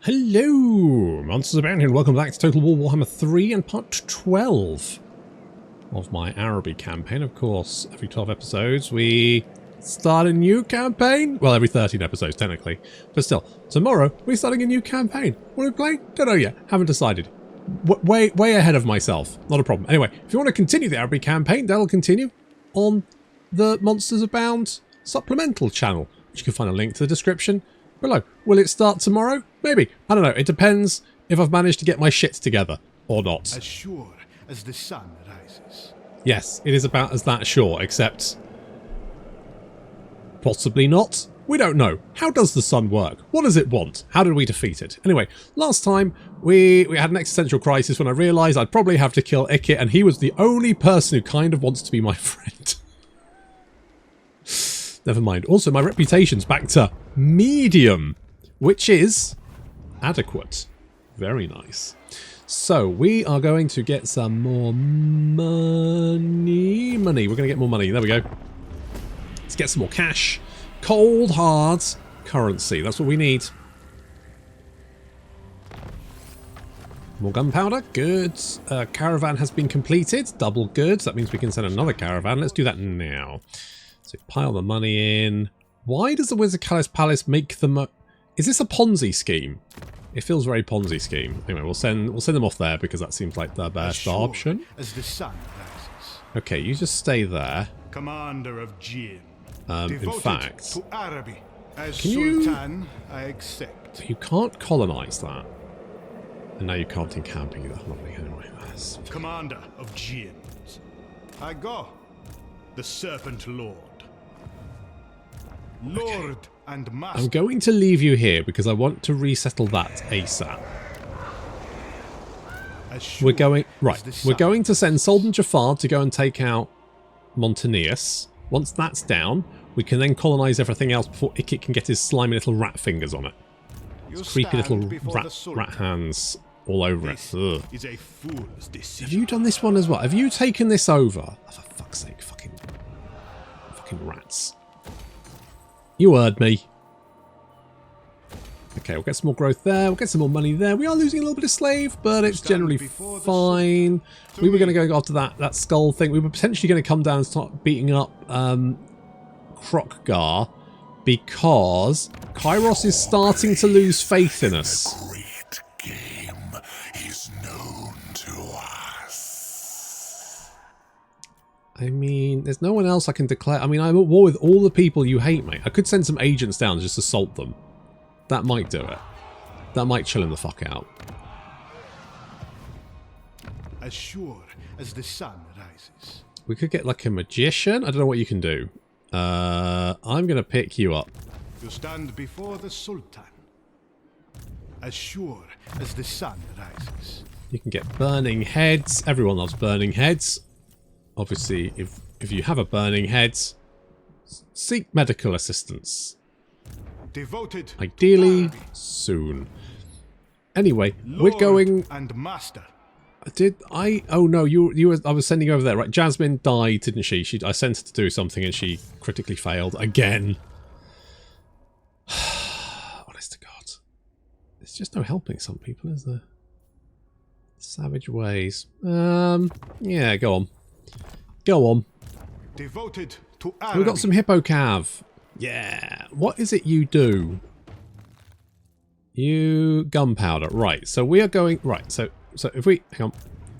Hello, Monsters Abound, and welcome back to Total War Warhammer 3 and part 12 of my Araby campaign. Of course, every 12 episodes we start a new campaign. Well, every 13 episodes, technically. But still, tomorrow we're starting a new campaign. What are we playing? Don't know yet. Haven't decided. Way ahead of myself. Not a problem. Anyway, if you want to continue the Araby campaign, that'll continue on the Monsters Abound supplemental channel, which you can find a link to the description below. Will it start tomorrow? Maybe. I don't know. It depends if I've managed to get my shit together or not. As sure as the sun rises. Yes, it is about as that sure, except possibly not. We don't know. How does the sun work? What does it want? How did we defeat it? Anyway, last time we had an existential crisis when I realised I'd probably have to kill Ikit, and he was the only person who kind of wants to be my friend. Never mind. Also, my reputation's back to medium, which is adequate. Very nice. So, we are going to get some more money. We're going to get more money. There we go. Let's get some more cash. Cold, hard currency. That's what we need. More gunpowder. Good. Caravan has been completed. Double goods. That means we can send another caravan. Let's do that now. So pile the money in. Why does the Wizard Callis Palace make them? Is this a Ponzi scheme? It feels very Ponzi scheme. Anyway, we'll send them off there because that seems like the best option. As the sun rises. Okay, you just stay there. Commander of Jinn. In fact, to Araby. As can you? Sultan, I accept. You can't colonize that, and now you can't encamp either. Lovely. Anyway, that's Commander of Jinn. I go. The Serpent Lord. Lord and Master. I'm going to leave you here because I want to resettle that ASAP. We're going We're going to send Sultan Jaffar to go and take out Montaneus. Once that's down, we can then colonize everything else before Ikit can get his slimy little rat fingers on it. His creepy little rat hands all over it. Ugh. Is a fool's decision. Have you done this one as well? Have you taken this over? Oh, for fuck's sake, fucking rats. You heard me. Okay, we'll get some more growth there. We'll get some more money there. We are losing a little bit of slave, but it's generally fine. We were going to go after that skull thing. We were potentially going to come down and start beating up Krokgar because Kairos is starting to lose faith in us. Great game is known to us. I mean, there's no one else I can declare. I mean, I'm at war with all the people you hate, mate. I could send some agents down and just assault them. That might do it. That might chill him the fuck out. As sure as the sun rises. We could get like a magician. I don't know what you can do. I'm going to pick you up. You stand before the Sultan. As sure as the sun rises. You can get burning heads. Everyone loves burning heads. Obviously, if you have a burning head, seek medical assistance. Devoted ideally soon. Anyway, Lord we're going. And Master. Oh no, you were. I was sending you over there, right? Jasmine died, didn't she? I sent her to do something, and she critically failed again. Honest to God, there's just no helping some people, is there? Savage ways. Yeah, go on. Go on. Devoted to Araby. We've got some hippocav. Yeah. What is it you do? You gunpowder. Right. So we are going. Right. So if we hang on.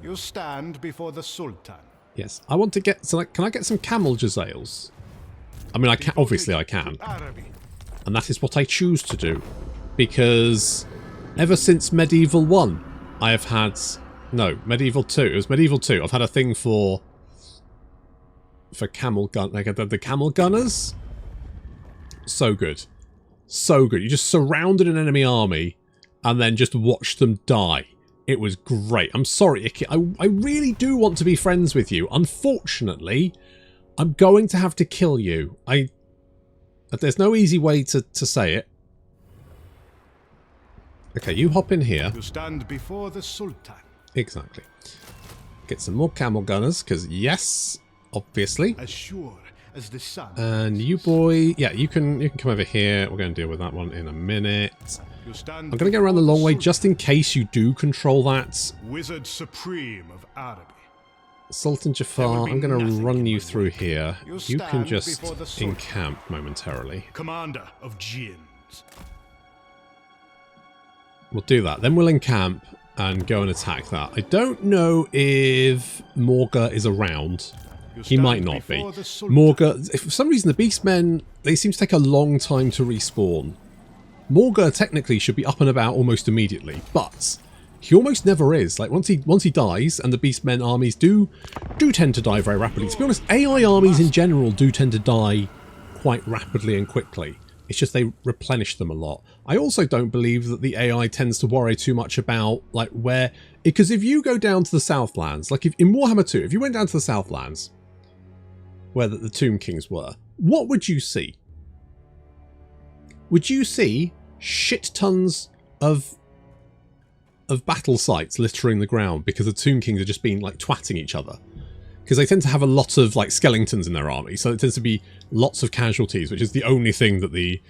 You stand before the Sultan. Yes. I want to get. So can I get some camel jazales? I mean, I can. Obviously, I can. And that is what I choose to do, because ever since Medieval 1, I have had. No, Medieval 2. It was Medieval 2. I've had a thing for camel gun, like the camel gunners. So good. So good. You just surrounded an enemy army and then just watched them die. It was great. I'm sorry, Ikit. I really do want to be friends with you. Unfortunately, I'm going to have to kill you. There's no easy way to say it. Okay, you hop in here. You stand before the Sultan. Exactly. Get some more camel gunners, because yes, obviously. As sure as the sun. And you boy, yeah, you can come over here. We're going to deal with that one in a minute. I'm going to go around the long way just in case you do control that. Wizard Supreme of Araby. Sultan Jaffar, I'm going to run you through here. You can just encamp momentarily. Commander of Jinns. We'll do that. Then we'll encamp and go and attack that. I don't know if Morga is around. He might not be. Morga, if for some reason the Beastmen, they seem to take a long time to respawn. Morga technically should be up and about almost immediately, but he almost never is. Like once he dies, and the Beastmen armies do tend to die very rapidly. To be honest, AI armies in general do tend to die quite rapidly and quickly. It's just they replenish them a lot. I also don't believe that the AI tends to worry too much about like where, because if you go down to the Southlands, like if in Warhammer 2, if you went down to the Southlands, where the Tomb Kings were, what would you see? Would you see shit tons of battle sites littering the ground because the Tomb Kings are just been like twatting each other? Because they tend to have a lot of like skeletons in their army, so it tends to be lots of casualties, which is the only thing that the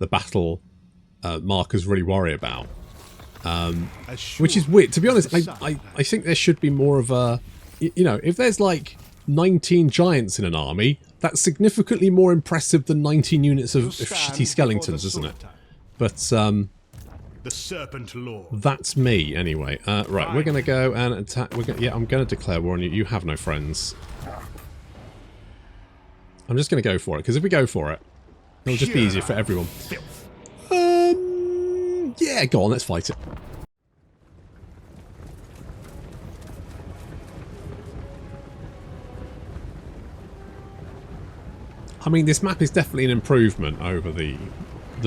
battle markers really worry about. Which is weird. To be honest, I think there should be more of a, you know, if there's like 19 giants in an army, that's significantly more impressive than 19 units of shitty skeletons, isn't it? But the Serpent Lord. That's me anyway. Right, we're gonna go and attack. Yeah, I'm gonna declare war on you. You have no friends. I'm just gonna go for it because if we go for it, it'll just be easier for everyone. Yeah, go on, let's fight it. I mean, this map is definitely an improvement over the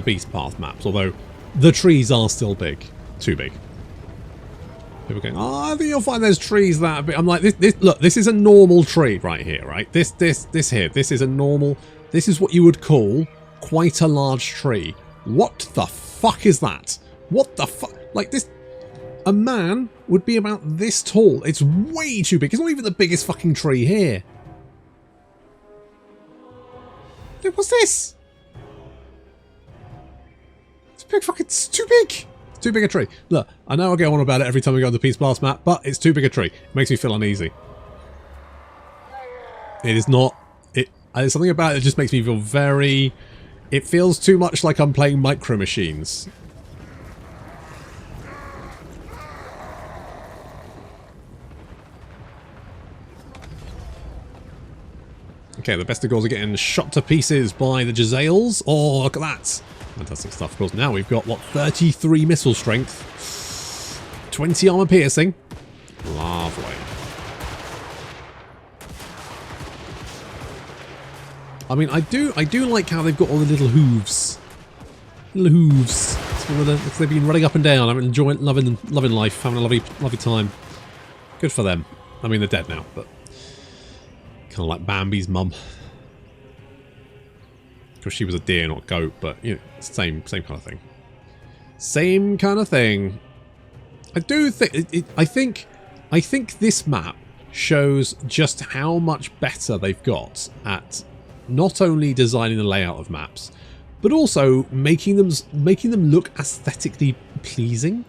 Beast Path maps, although the trees are still big. Too big. People going, oh, I think you'll find those trees that big. I'm like, look, this is a normal tree right here, right? This here, this is a normal, this is what you would call quite a large tree. What the fuck is that? What the fuck? Like this, a man would be about this tall. It's way too big. It's not even the biggest fucking tree here. Look, what's this? It's too big. It's too big a tree. Look, I know I go on about it every time we go on the Peace Blast map, but it's too big a tree. It makes me feel uneasy. It is not. There's something about it that just makes me feel very. It feels too much like I'm playing Micro Machines. Okay, the Bestigors are getting shot to pieces by the Jezzails. Oh, look at that. Fantastic stuff. Of course, now we've got, what, 33 missile strength. 20 armor piercing. Lovely. I mean, I do like how they've got all the little hooves. Little hooves. They've been running up and down. I'm enjoying, loving life, having a lovely time. Good for them. I mean, they're dead now, but kind of like Bambi's mum. Because she was a deer, not a goat, but you know, same kind of thing. Same kind of thing. I do think I think this map shows just how much better they've got at not only designing the layout of maps, but also making them look aesthetically pleasing.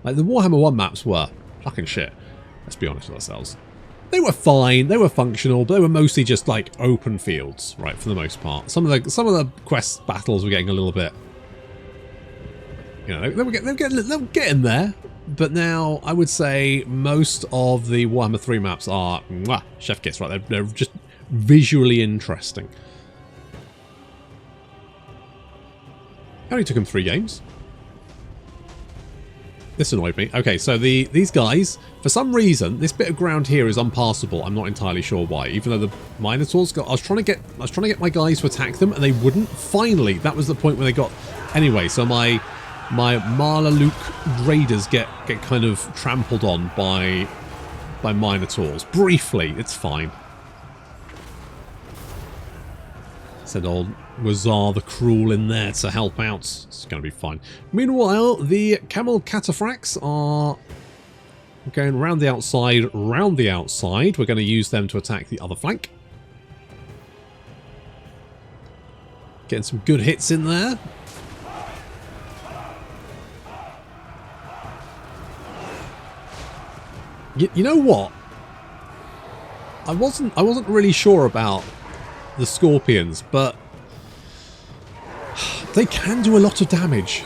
Like the Warhammer 1 maps were fucking shit. Let's be honest with ourselves. They were fine, they were functional, but they were mostly just like open fields, right, for the most part. Some of the quest battles were getting a little bit, you know, they were getting there. But now I would say most of the Warhammer 3 maps are chef kiss, right? They're just visually interesting. It only took them 3 games. This annoyed me. Okay, so these guys, for some reason, this bit of ground here is unpassable. I'm not entirely sure why. Even though the Minotaurs got, I was trying to get my guys to attack them, and they wouldn't. Finally, that was the point where they got. Anyway, so my Marlaluk raiders get kind of trampled on by Minotaurs. Briefly, it's fine. Said old Wazar the Cruel in there to help out. It's going to be fine. Meanwhile, the Camel Cataphracts are going round the outside, We're going to use them to attack the other flank. Getting some good hits in there. You know what? I wasn't really sure about the Scorpions, but they can do a lot of damage.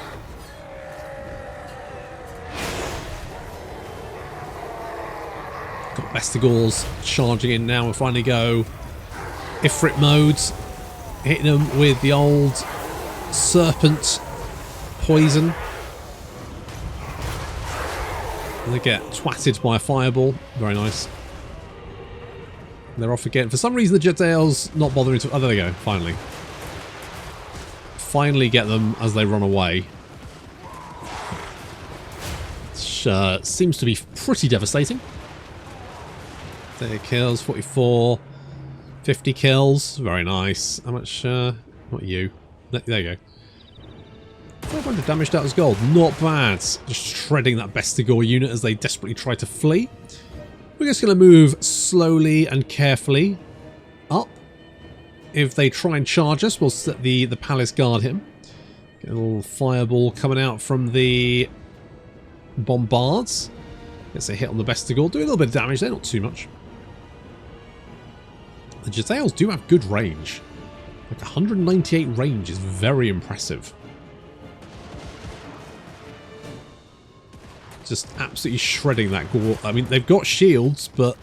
Got Bestigors charging in now and finally go Ifrit modes, hitting them with the old serpent poison. And they get twatted by a fireball. Very nice. They're off again. For some reason the Jedi's not bothering to... Oh, there they go. Finally. Finally get them as they run away. Which seems to be pretty devastating. 30 kills, 44, 50 kills. Very nice. How much... Not you. There you go. 400 damage dealt as gold. Not bad. Just shredding that Bestigor unit as they desperately try to flee. We're just going to move slowly and carefully up. If they try and charge us, we'll set the palace guard him. Get a little fireball coming out from the bombards. Gets a hit on the Bestigor. Do a little bit of damage there, not too much. The Jezzails do have good range. Like 198 range is very impressive. Just absolutely shredding that gore. I mean, they've got shields, but...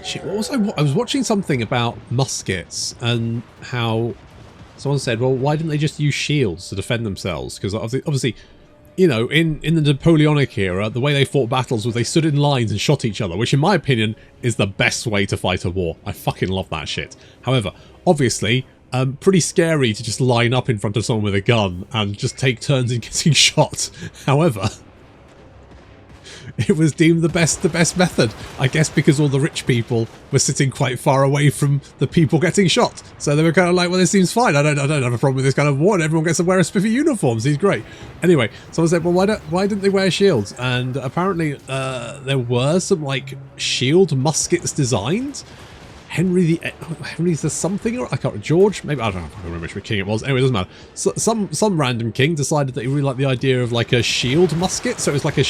Shit, what was I was watching something about muskets and how someone said, well, why didn't they just use shields to defend themselves? Because obviously, you know, in the Napoleonic era, the way they fought battles was they stood in lines and shot each other, which in my opinion is the best way to fight a war. I fucking love that shit. However, obviously, pretty scary to just line up in front of someone with a gun and just take turns in getting shot. However, it was deemed the best method, I guess, because all the rich people were sitting quite far away from the people getting shot. So they were kind of like, well, this seems fine. I don't have a problem with this kind of war. And everyone gets to wear a spiffy uniforms. He's great. Anyway, someone said, well, why didn't they wear shields? And apparently there were some like shield muskets designed. Henry the something, or I can't remember, George, maybe, I don't know, I can't remember which king it was. Anyway, it doesn't matter. So, some random king decided that he really liked the idea of like a shield musket. So it's like a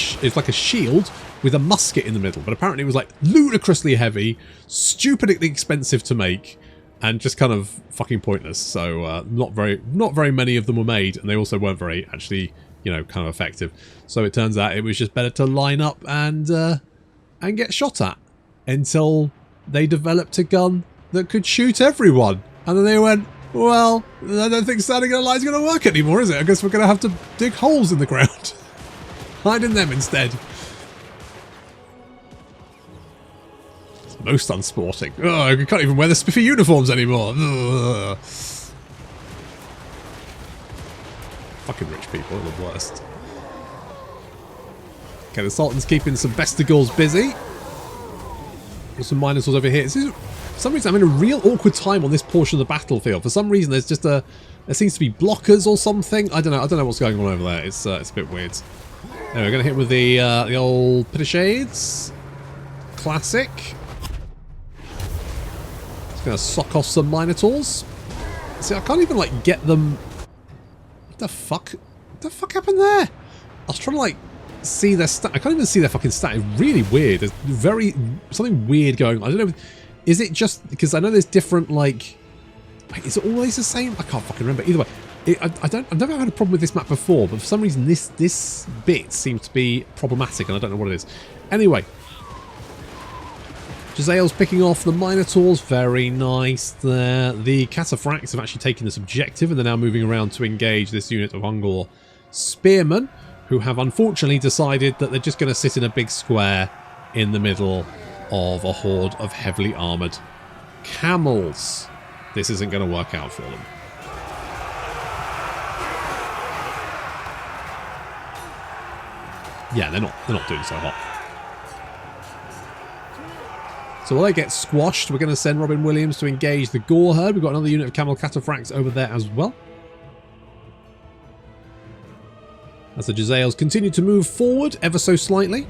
shield with a musket in the middle. But apparently it was like ludicrously heavy, stupidly expensive to make, and just kind of fucking pointless. So not very many of them were made, and they also weren't very actually, you know, kind of effective. So it turns out it was just better to line up and get shot at until they developed a gun that could shoot everyone. And then they went, well, I don't think standing in a line is going to work anymore, is it? I guess we're going to have to dig holes in the ground. Hide in them instead. It's most unsporting. Oh, we can't even wear the spiffy uniforms anymore. Ugh. Fucking rich people are the worst. Okay, the Sultan's keeping some Bestigors busy. Some Minotaurs over here. For some reason, I'm in a real awkward time on this portion of the battlefield. For some reason, there's just there seems to be blockers or something. I don't know what's going on over there. It's a bit weird. Anyway, we're gonna hit with the old Pit of Shades. Classic. Just gonna sock off some Minotaurs. See, I can't even like get them. What the fuck? What the fuck happened there? I was trying to like see their stat. I can't even see their fucking stat. It's really weird. There's something weird going on. I don't know. Is it just because I know there's different like? Wait, is it always the same? I can't fucking remember. Either way, I've never had a problem with this map before, but for some reason this bit seems to be problematic, and I don't know what it is. Anyway, Jezzail's picking off the Minotaurs. Very nice there. The Cataphracts have actually taken this objective, and they're now moving around to engage this unit of Ungor Spearmen, who have unfortunately decided that they're just going to sit in a big square in the middle of a horde of heavily armoured camels. This isn't going to work out for them. Yeah, they're not doing so hot. So while they get squashed, we're going to send Robin Williams to engage the Gore Herd. We've got another unit of camel cataphracts over there as well. As the Jezzails continue to move forward ever so slightly.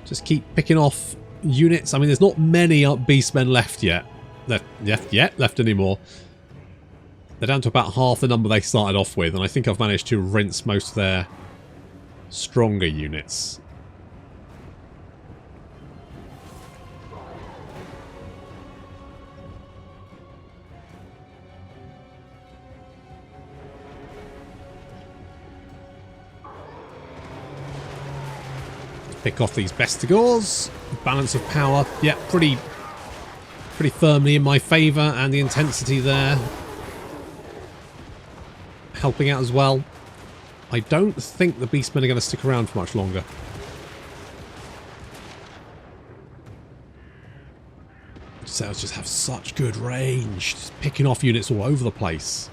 Just keep picking off units. I mean, there's not many beastmen left yet. Left anymore. They're down to about half the number they started off with, and I think I've managed to rinse most of their stronger units. Pick off these Bestigors. Balance of power, yeah, pretty firmly in my favour, and the intensity there helping out as well. I don't think the Beastmen are going to stick around for much longer. Cells just have such good range, just picking off units all over the place.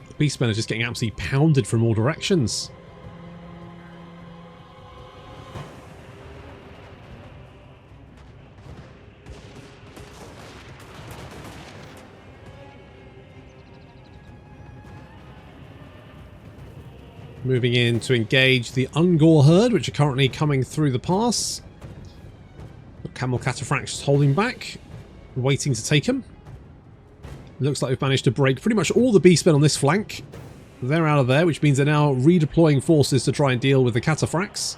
The Beastmen are just getting absolutely pounded from all directions. Moving in to engage the Ungor herd, which are currently coming through the pass. The Camel Cataphracts holding back, waiting to take them. Looks like we've managed to break pretty much all the beastmen on this flank. They're out of there, which means they're now redeploying forces to try and deal with the Cataphracts.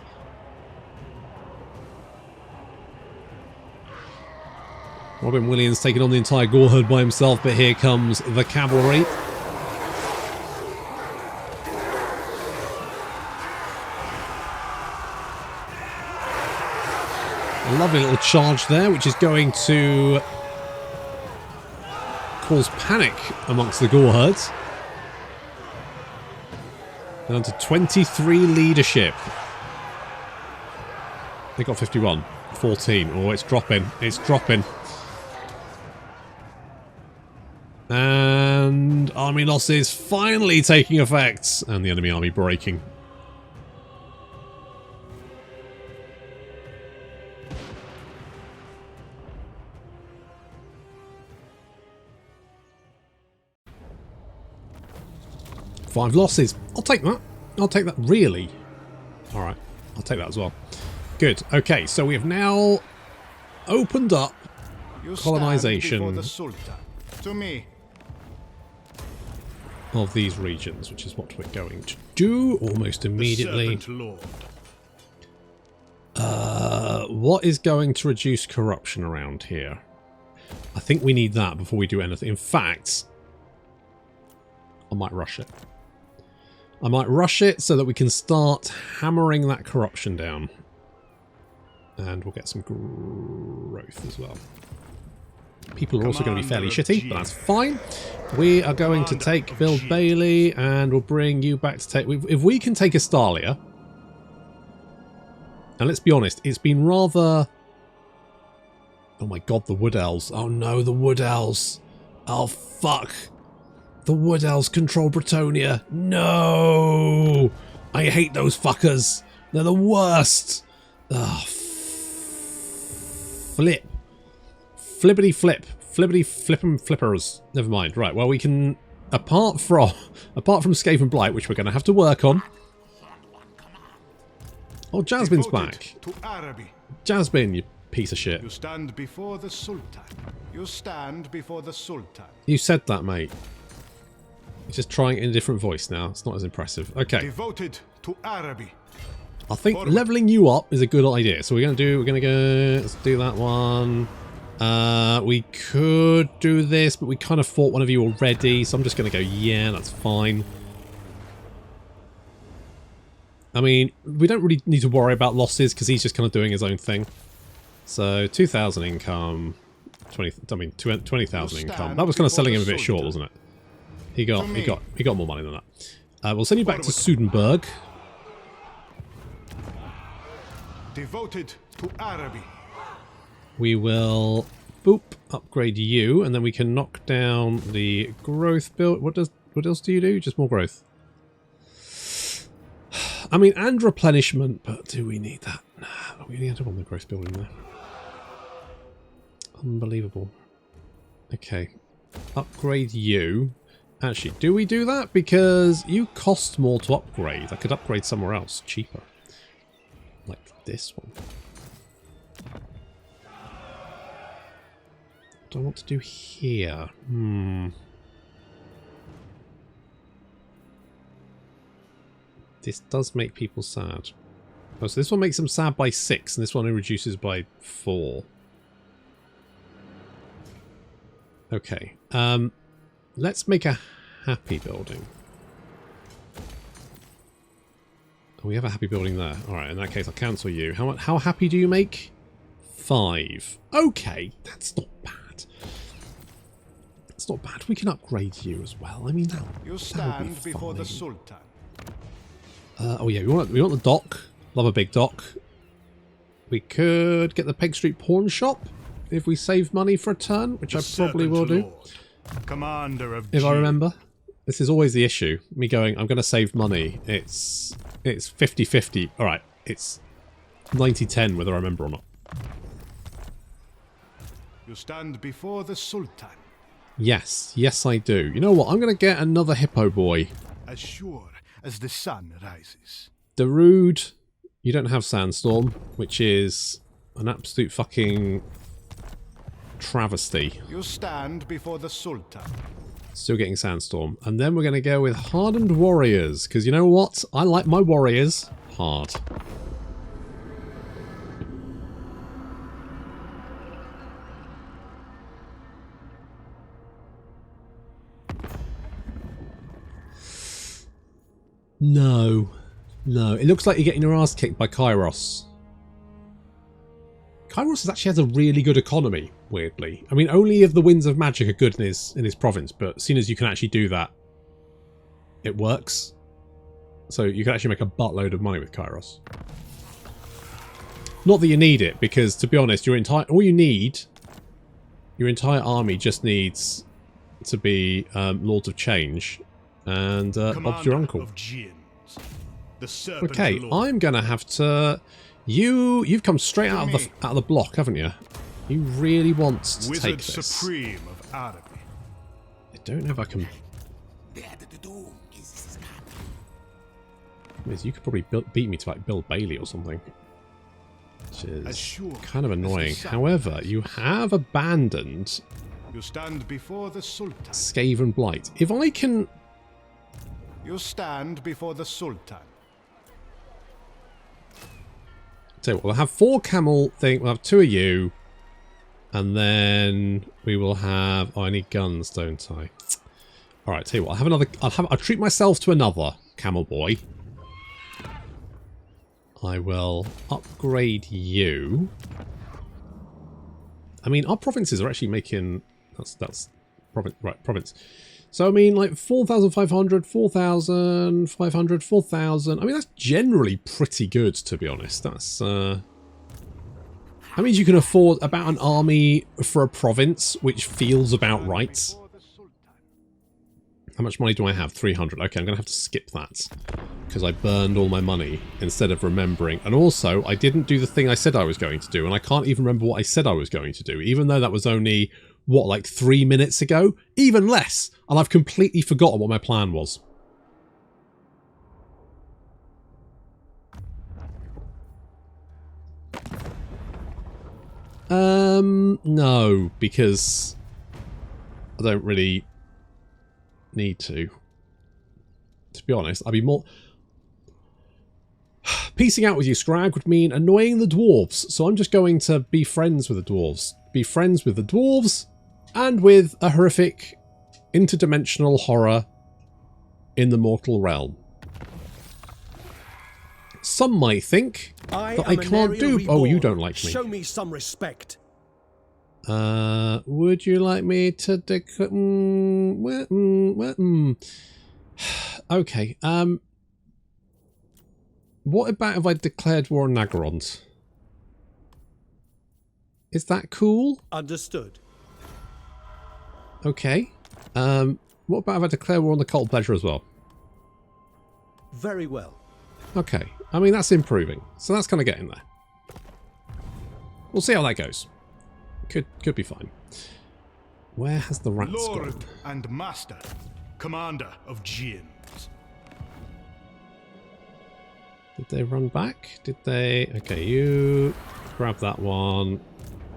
Robin Williams taking on the entire Gore herd by himself, but here comes the cavalry. A lovely little charge there, which is going to cause panic amongst the Gore herds. Down to 23 leadership. They got 51. 14. Oh, it's dropping. It's dropping. And army losses finally taking effect. And the enemy army breaking. Five losses. I'll take that. I'll take that. Really? Alright. I'll take that as well. Good. Okay, so we have now opened up colonization of these regions, which is what we're going to do almost immediately. What is going to reduce corruption around here? I think we need that before we do anything. In fact, I might rush it. I might rush it so that we can start hammering that corruption down. And we'll get some growth as well. People are also going to be fairly shitty, but that's fine. We are going to take Bill Bailey, and we'll bring you back to take... If we can take Estalia... And let's be honest, it's been rather... Oh my god, the Wood Elves. Oh no, the Wood Elves. Oh fuck. The Wood Elves control Bretonia. No! I hate those fuckers. They're the worst. Oh, flip. Flippity flip. Flippity flippin' flippers. Never mind. Right, well we can... Apart from Skaven Blight, which we're going to have to work on. Oh, Jasmine's back. To Araby. Jasmine, you piece of shit. You stand before the Sultan. You stand before the Sultan. You said that, mate. He's just trying it in a different voice now. It's not as impressive. Okay. Devoted to Araby. I think leveling you up is a good idea. So we're going to go, let's do that one. We could do this, but we kind of fought one of you already. So I'm just going to go, yeah, that's fine. I mean, we don't really need to worry about losses because he's just kind of doing his own thing. So 2,000 income, 20,000 income. That was kind of selling him a bit short, wasn't it? He got more money than that. We'll send you back to Sudenburg. Devoted to Araby. We will boop upgrade you, and then we can knock down the growth build. What else do you do? Just more growth. I mean, and replenishment, but do we need that? Nah, we only had one the growth building there. Unbelievable. Okay, upgrade you. Actually, do we do that? Because you cost more to upgrade. I could upgrade somewhere else, cheaper. Like this one. What do I want to do here? This does make people sad. Oh, so this one makes them sad by 6, and this one reduces by 4. Okay. Let's make a happy building. Oh, we have a happy building there. Alright, in that case, I'll cancel you. How happy do you make? 5. Okay, that's not bad. That's not bad. We can upgrade you as well. I mean, you stand before the Sultan. Oh yeah, we want the dock. Love a big dock. We could get the Peg Street pawn shop if we save money for a turn, which I probably will do. Commander of if I remember. This is always the issue. Me going, I'm going to save money. It's 50-50. All right, it's 90-10 whether I remember or not. You stand before the Sultan. Yes, yes I do. You know what? I'm going to get another hippo boy. As sure as the sun rises. Darude, you don't have Sandstorm, which is an absolute fucking travesty. You stand before the Sultan. Still getting Sandstorm. And then we're going to go with Hardened Warriors, because you know what? I like my warriors hard. No. No. It looks like you're getting your ass kicked by Kairos. Kairos actually has a really good economy, weirdly. I mean, only if the Winds of Magic are good in his province, but as soon as you can actually do that, it works. So you can actually make a buttload of money with Kairos. Not that you need it, because to be honest, your entire army just needs to be Lords of Change. And Bob's your uncle. Okay, I'm gonna have to. You've come straight out of the block, haven't you? You really want to take this. Supreme of Araby. I don't know if I can. You could probably beat me to like Bill Bailey or something, which is kind of annoying. However, you have abandoned. You stand before the Sultan. Skaven Blight. If I can. You stand before the Sultan. So we'll have 4 camel thing. We'll have 2 of you, and then we will have. Oh, I need guns, don't I? All right. Tell you what. I'll have another. I'll treat myself to another camel boy. I will upgrade you. I mean, our provinces are actually making. That's province, right? Province. So, I mean, like 4,500, 4,500, 4,000. I mean, that's generally pretty good, to be honest. That's, that means you can afford about an army for a province, which feels about right. How much money do I have? 300. Okay, I'm going to have to skip that. Because I burned all my money instead of remembering. And also, I didn't do the thing I said I was going to do. And I can't even remember what I said I was going to do. Even though that was only... what, like 3 minutes ago? Even less. And I've completely forgotten what my plan was. No, because I don't really need to. To be honest, I'd be more... Piecing out with you, Scrag, would mean annoying the dwarves. So I'm just going to be friends with the dwarves. Be friends with the dwarves. And with a horrific interdimensional horror in the mortal realm. Some might think that I can't do... Oh, you don't like me. Show me some respect. Would you like me to... Okay, what about if I declared war on Nagarond? Is that cool? Understood. Okay. What about if I declare war on the Cult Pleasure as well? Very well. Okay. I mean, that's improving. So that's kind of getting there. We'll see how that goes. Could be fine. Where has the rats Lord gone? and Master. commander of Jinns. Did they run back? Did they? Okay, you grab that one.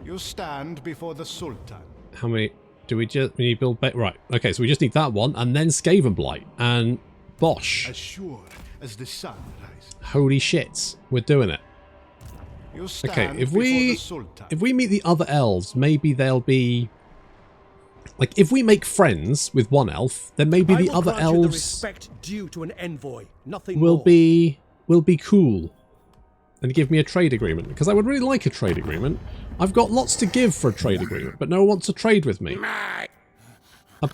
You stand before the Sultan. How many do we just? We need build right. Okay, so we just need that one, and then Skaven Blight and Bosch. As sure as the sun rises. Holy shit, we're doing it. You stand Okay, if before we the Sultan. meet the other elves, maybe they'll be like if we make friends with one elf, then maybe the other grant you the elves respect due to an envoy, nothing will more. be cool and give me a trade agreement, because I would really like a trade agreement. I've got lots to give for a trade agreement, but no one wants to trade with me.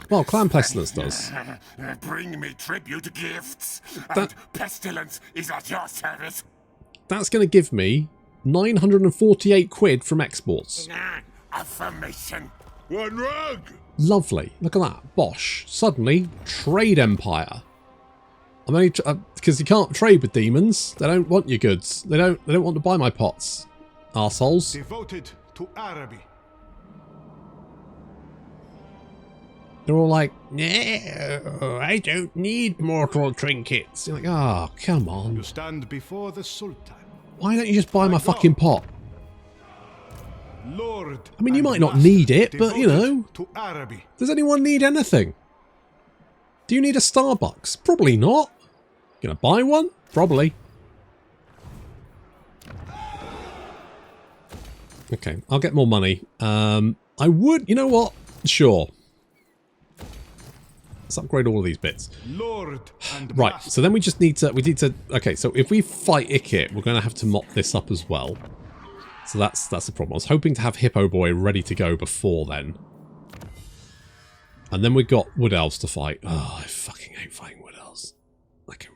Well, Clan Pestilence does. Bring me tribute gifts, That- and Pestilence is at your service. That's going to give me 948 quid from exports. Affirmation. One rug. Lovely. Look at that. Bosch. Suddenly, trade empire. I'm only because you can't trade with demons. They don't want your goods. They don't want to buy my pots. Arseholes. Devoted to Araby. They're all like, no, I don't need mortal trinkets. You're like, oh, come You on. stand before the Sultan. Why don't you just buy my fucking pot? Lord. I mean, you and might not master, need it, but, you devoted know. To Araby. Does anyone need anything? Do you need a Starbucks? Probably not. Gonna buy one? Probably. Okay, I'll get more money. I would, you know what? Sure. Let's upgrade all of these bits. Lord and Right, master. so then we need to, okay, so if we fight Ikit, we're going to have to mop this up as well. So that's the problem. I was hoping to have Hippo Boy ready to go before then. And then we've got Wood Elves to fight. Oh, I fucking hate fighting Wood Elves. Like,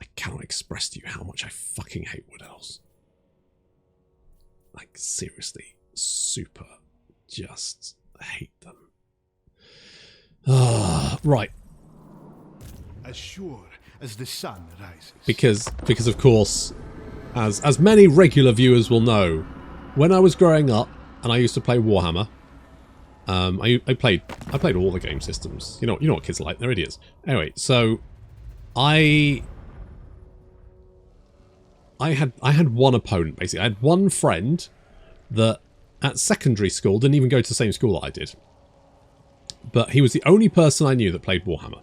I cannot express to you how much I fucking hate Wood Elves. Like, seriously, super, just hate them. Right. As sure as the sun rises. Because of course, as many regular viewers will know, when I was growing up and I used to play Warhammer, I played all the game systems. You know what kids are like, they're idiots. Anyway, so I had one opponent basically. I had one friend that at secondary school didn't even go to the same school that I did. But he was the only person I knew that played Warhammer.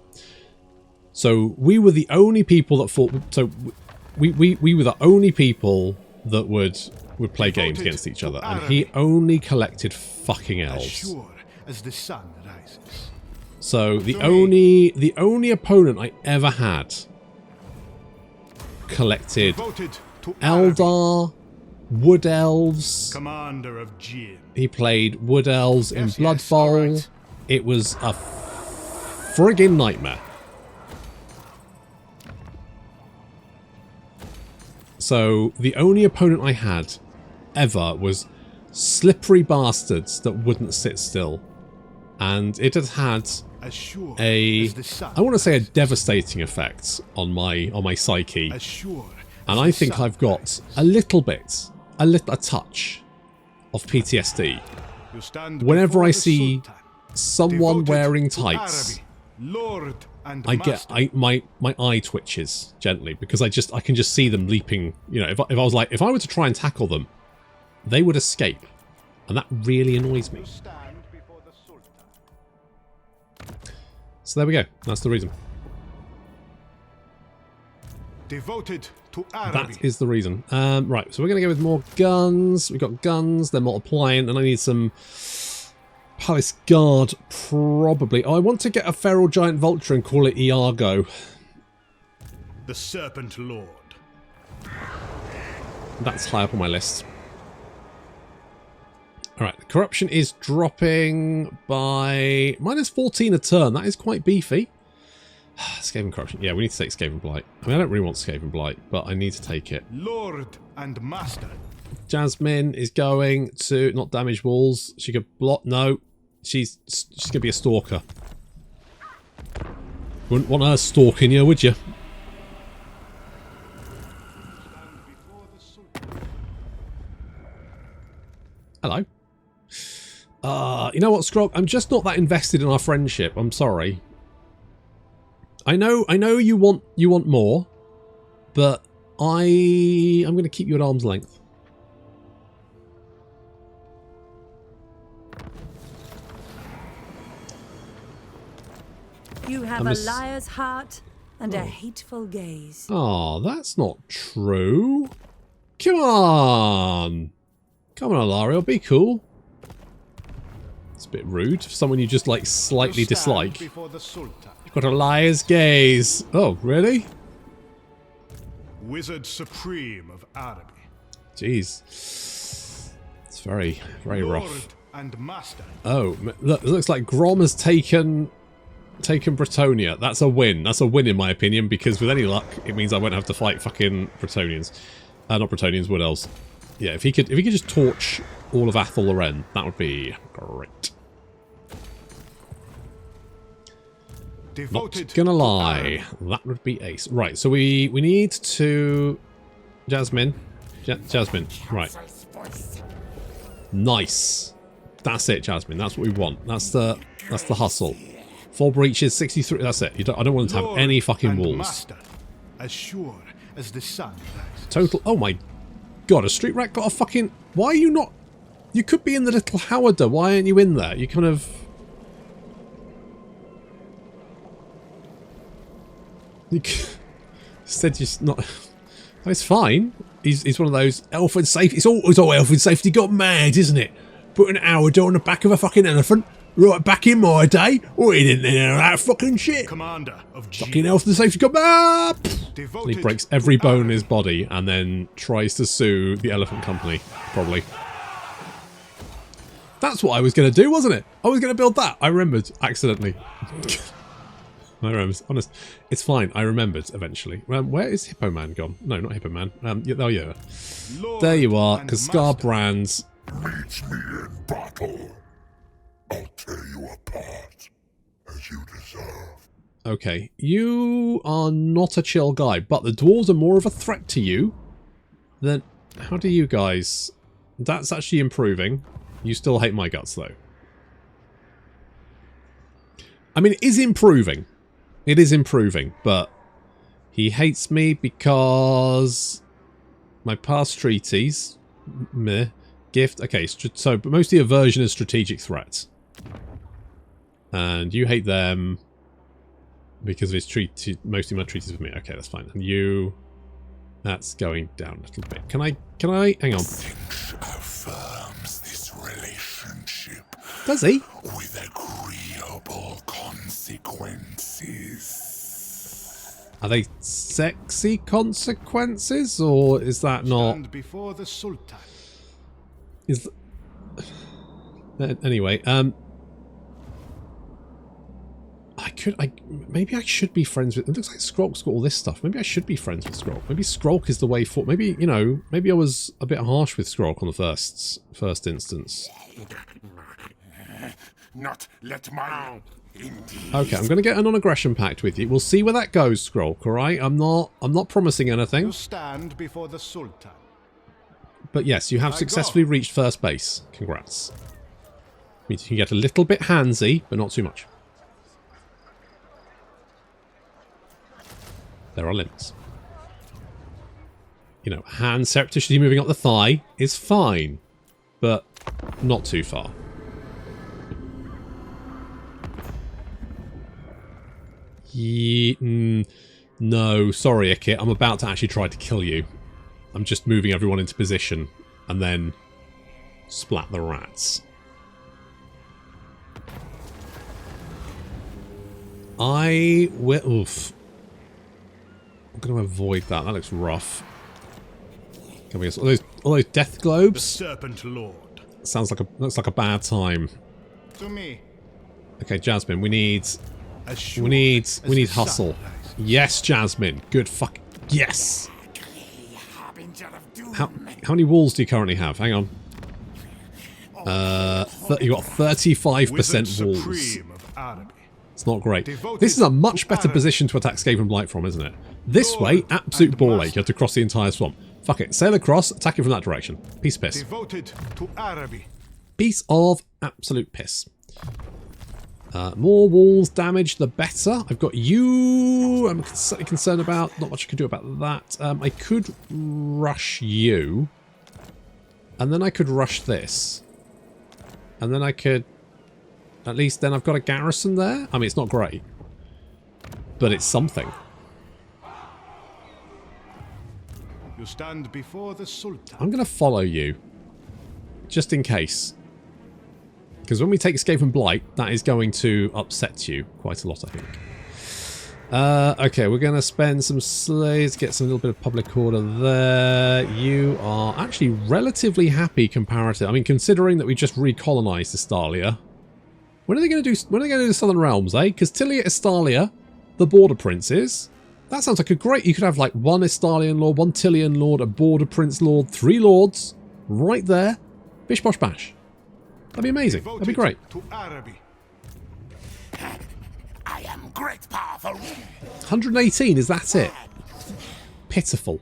So we were the only people that fought. So we were the only people that would play games against each other, and he only collected fucking As elves. sure as the sun rises. So the only opponent I ever had collected Devoted to Araby. Eldar, Wood Elves. Commander of Jinn. He played Wood Elves in Yes, Blood yes, Bowl. alright. It was a friggin' nightmare. So the only opponent I had ever was slippery bastards that wouldn't sit still. And it had had As sure a, as the sun I want to say a rises. devastating effect on my psyche. As sure And as I the think sun I've got rises. a touch of PTSD. You stand Whenever before I the see Sultan, someone devoted wearing to tights, Araby, Lord and I get master. my eye twitches gently because I can just see them leaping. You know, if I were to try and tackle them, they would escape, and that really annoys me. You stand before the Sultan. So there we go. That's the reason. Devoted to Araby. That is the reason. Right, so we're going to go with more guns. We've got guns, they're multiplying, and I need some Palace Guard, probably. Oh, I want to get a Feral Giant Vulture and call it Iago. The Serpent Lord. That's high up on my list. Alright, corruption is dropping by -14 a turn. That is quite beefy. Skaven corruption. Yeah, we need to take Skaven Blight. I mean, I don't really want Skaven Blight, but I need to take it. Lord and master. Jasmine is going to not damage walls. She could block. No, she's gonna be a stalker. Wouldn't want her stalking you, would you? Hello. You know what, Scrog? I'm just not that invested in our friendship. I'm sorry. I know you want more, but I'm going to keep you at arm's length. You have a liar's heart and a hateful gaze. Oh, that's not true. Come on. Come on, Alario, be cool. It's a bit rude for someone you just, like, slightly dislike. You've got a liar's gaze. Oh, really? Wizard Supreme of Araby. Jeez. It's very, very Lord rough. And Master. Oh, look, it looks like Grom has taken Bretonia. That's a win. That's a win in my opinion, because with any luck, it means I won't have to fight fucking Bretonians. Not Bretonians, what else? Yeah, if he could just torch all of Athel Loren, that would be great. Devoted Not gonna lie, that would be ace. Right, so we need to Jasmine. Jasmine, right. Nice. That's it, Jasmine. That's what we want. That's the hustle. 4 breaches, 63. That's it. I don't want to have any fucking walls. Master, as sure as the sun rises. Total. Oh my god! A street rat got a fucking. Why are you not? You could be in the little Howarder. Why aren't you in there? You kind of. You said just not. Oh, it's fine. He's one of those elf and safety. It's all elf and safety got mad, isn't it? Put an Howarder on the back of a fucking elephant. Right back in my day, he didn't know that fucking shit. Commander of Fucking health and safety got mad. He breaks every bone in his body and then tries to sue the elephant company, probably. That's what I was going to do, wasn't it? I was going to build that. I remembered accidentally. I remember. Honest, it's fine. I remembered eventually. Where is Hippo Man gone? No, not Hippo Man. Oh yeah, there you are. Because Scarbrands. Meet me in battle. I'll tear you apart, as you deserve. Okay, you are not a chill guy, but the dwarves are more of a threat to you than... How do you guys... That's actually improving. You still hate my guts, though. I mean, it is improving. It is improving, but he hates me because my past treaties... Meh. Gift... Okay, so but mostly aversion is strategic threats. And you hate them because of his treaty, mostly my treaties with me. Okay, that's fine. And you, that's going down a little bit. Can I, hang on. Things affirms this relationship. Does he? With agreeable consequences. Are they sexy consequences, or is that not? Stand before the Sultan. Is anyway, maybe I should be friends with... It looks like Skrulk's got all this stuff. Maybe I should be friends with Skrulk. Maybe Skrulk is the way forward. Maybe, you know, maybe I was a bit harsh with Skrulk on the first instance. Not let my... Indeed. Okay, I'm going to get a non-aggression pact with you. We'll see where that goes, Skrulk, alright? I'm not promising anything. You stand before the Sultan. But yes, you have successfully reached first base. Congrats. Means you can get a little bit handsy, but not too much. There are limits. You know, hand surreptitiously moving up the thigh is fine, but not too far. No, sorry, Ikit. I'm about to actually try to kill you. I'm just moving everyone into position and then splat the rats. I will... Oof. I'm going to avoid that. That looks rough. Can we get all those death globes? The Serpent Lord. Looks like a bad time. To me. Okay, Jasmine, we need hustle. Yes, Jasmine. Good fuck. Yes. How many walls do you currently have? Hang on. You got 35% walls. It's not great. This is a much better position to attack Skaven Blight from, isn't it? This way, absolute ball ache. You have to cross the entire swamp. Fuck it. Sail across, attack it from that direction. Piece of piss. Devoted to Araby. Piece of absolute piss. More walls damage, the better. I've got you. I'm slightly concerned about. Not much I can do about that. I could rush you. And then I could rush this. And then I could... At least then I've got a garrison there. I mean, it's not great. But it's something. You stand before the Sultan. I'm going to follow you. Just in case. Because when we take Escape and Blight, that is going to upset you quite a lot, I think. Okay, we're going to spend some slaves, get some little bit of public order there. You are actually relatively happy comparative. I mean, considering that we just recolonized Estalia. When are they going to do? When are they going to do the Southern Realms, eh? Because Tilia, Estalia, the Border Princes. That sounds like a great. You could have like one Estalian Lord, one Tilian Lord, a Border Prince Lord, 3 lords, right there. Bish bosh bash. That'd be amazing. That'd be great. To Araby. I am great powerful. 118, is that it? Pitiful.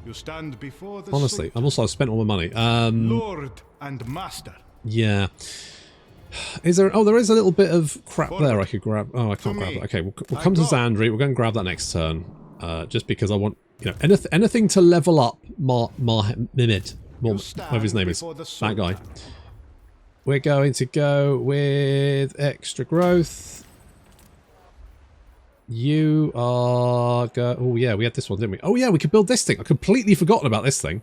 You stand before the Honestly, I've spent all my money. Lord and Master. Yeah. Is there? Oh, there is a little bit of crap there I could grab. Oh, I can't grab that. Okay, we'll come to Zandri. We're going to grab that next turn, just because I want, you know, anything to level up Mimid, whatever his name is, that guy. We're going to go with extra growth. You are oh yeah, we had this one, didn't we? Oh yeah, we could build this thing. I completely forgotten about this thing.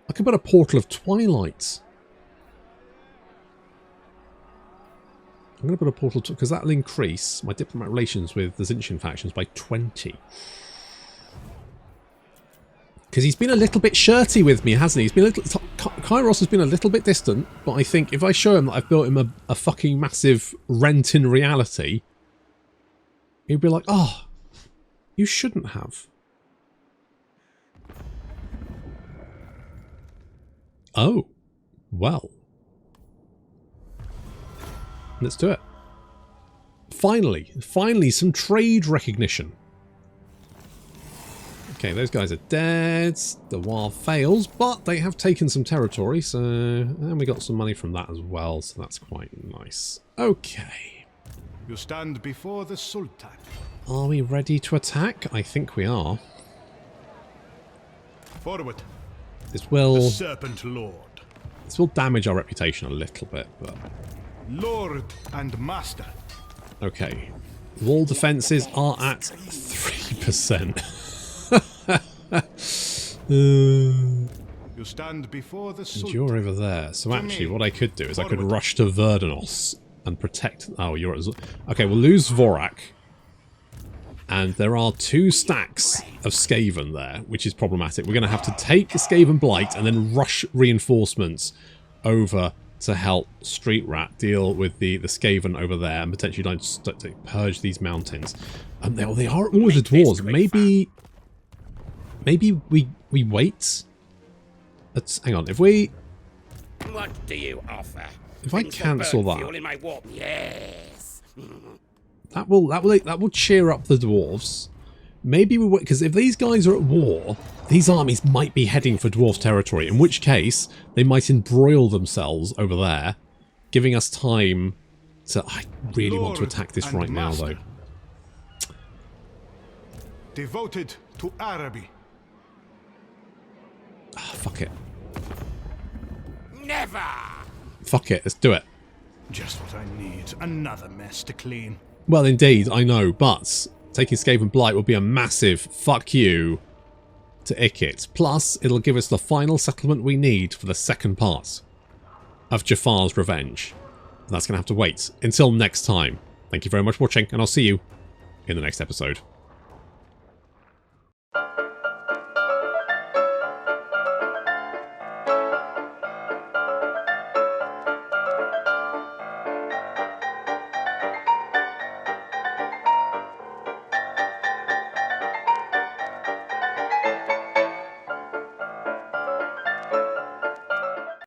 I could build a Portal of Twilight. I'm going to put a portal because that'll increase my diplomatic relations with the Tzeentchian factions by 20. Because he's been a little bit shirty with me, hasn't he? He's been a little... Kairos has been a little bit distant, but I think if I show him that I've built him a fucking massive rent in reality, he'd be like, oh, you shouldn't have. Oh, well. Let's do it. Finally, some trade recognition. Okay, those guys are dead. The war fails, but they have taken some territory, so... And we got some money from that as well, so that's quite nice. Okay. You stand before the Sultan. Are we ready to attack? I think we are. Forward. This will... The Serpent Lord. This will damage our reputation a little bit, but... Lord and Master. Okay. Wall defences are at 3%. You stand before the Sultan. And you're over there. So actually what I could do is I could rush to Verdanos and protect... Oh, you're at... Okay, we'll lose Vorak. And there are 2 stacks of Skaven there, which is problematic. We're going to have to take Skaven Blight and then rush reinforcements over to help Street Rat deal with the Skaven over there and potentially to purge these mountains. They are all the dwarves. Maybe we wait. Hang on. If we... What do you offer? If I cancel that... Fuel in my warp. Yes. That will cheer up the dwarves. Maybe we wait, because if these guys are at war, these armies might be heading for dwarf territory, in which case they might embroil themselves over there, giving us time to... I really want to attack this right now, though. Devoted to Araby. Oh, fuck it. Never. Fuck it, let's do it. Just what I need. Another mess to clean. Well, indeed, I know, but taking Skaven Blight will be a massive fuck you to Ikit. Plus, it'll give us the final settlement we need for the second part of Jaffar's revenge. That's going to have to wait until next time. Thank you very much for watching, and I'll see you in the next episode.